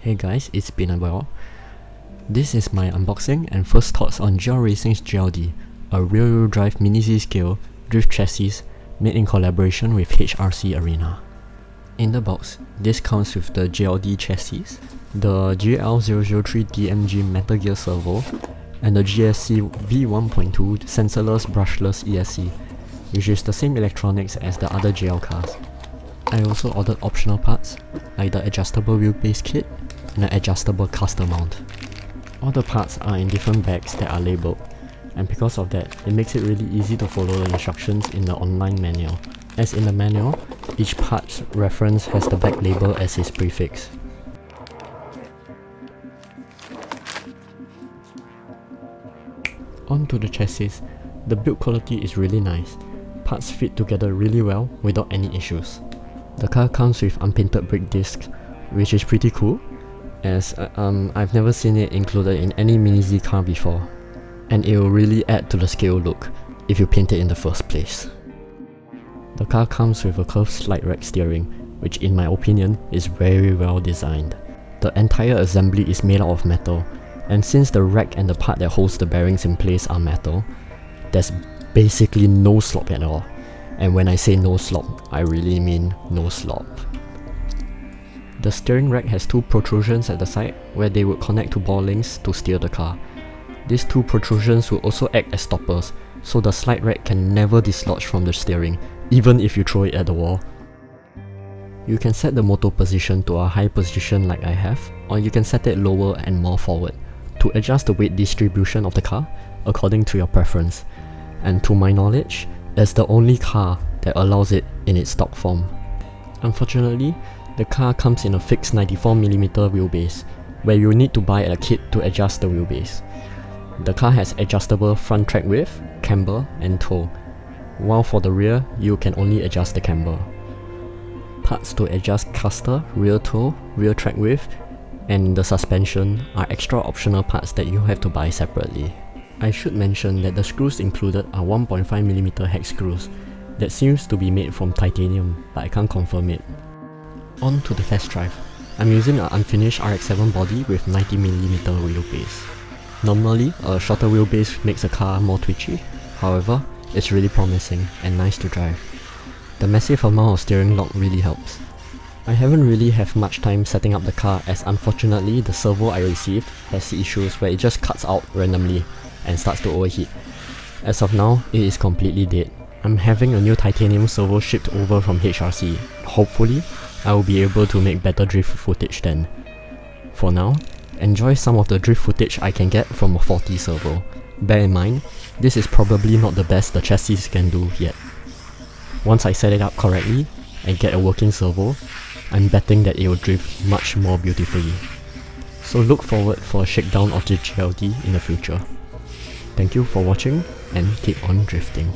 Hey guys, it's been a while. This is my unboxing and first thoughts on GL Racing's GLD, a rear-wheel drive mini Z-scale drift chassis made in collaboration with AFRC Arena. In the box, this comes with the GLD chassis, the GL003 DMG Metal Gear Servo, and the GSC V1.2 sensorless brushless ESC, which is the same electronics as the other GL cars. I also ordered optional parts, like the adjustable wheelbase kit and the adjustable caster mount. All the parts are in different bags that are labelled, and because of that, it makes it really easy to follow the instructions in the online manual. As in the manual, each part's reference has the back label as its prefix. On to the chassis. The build quality is really nice. Parts fit together really well without any issues. The car comes with unpainted brake discs, which is pretty cool, as I've never seen it included in any Mini Z car before, and it will really add to the scale look if you paint it in the first place. The car comes with a curved slide rack steering, which in my opinion is very well designed. The entire assembly is made out of metal, and since the rack and the part that holds the bearings in place are metal, there's basically no slop at all. And when I say no slop, I really mean no slop. The steering rack has two protrusions at the side where they would connect to ball links to steer the car. These two protrusions will also act as stoppers, so the slide rack can never dislodge from the steering, even if you throw it at the wall. You can set the motor position to a high position like I have, or you can set it lower and more forward, to adjust the weight distribution of the car according to your preference. And to my knowledge, it's the only car that allows it in its stock form. Unfortunately, the car comes in a fixed 94mm wheelbase, where you need to buy a kit to adjust the wheelbase. The car has adjustable front track width, camber, and toe, while for the rear, you can only adjust the camber. Parts to adjust caster, rear toe, rear track width, and the suspension are extra optional parts that you have to buy separately. I should mention that the screws included are 1.5mm hex screws that seems to be made from titanium, but I can't confirm it. On to the test drive. I'm using an unfinished RX-7 body with 90mm wheelbase. Normally, a shorter wheelbase makes a car more twitchy, however, it's really promising and nice to drive. The massive amount of steering lock really helps. I haven't really had much time setting up the car, as unfortunately the servo I received has issues where it just cuts out randomly and starts to overheat. As of now, it is completely dead. I'm having a new titanium servo shipped over from HRC. Hopefully, I will be able to make better drift footage then. For now, enjoy some of the drift footage I can get from a faulty servo. Bear in mind, this is probably not the best the chassis can do yet. Once I set it up correctly and get a working servo, I'm betting that it will drift much more beautifully. So look forward for a shakedown of the GLD in the future. Thank you for watching and keep on drifting.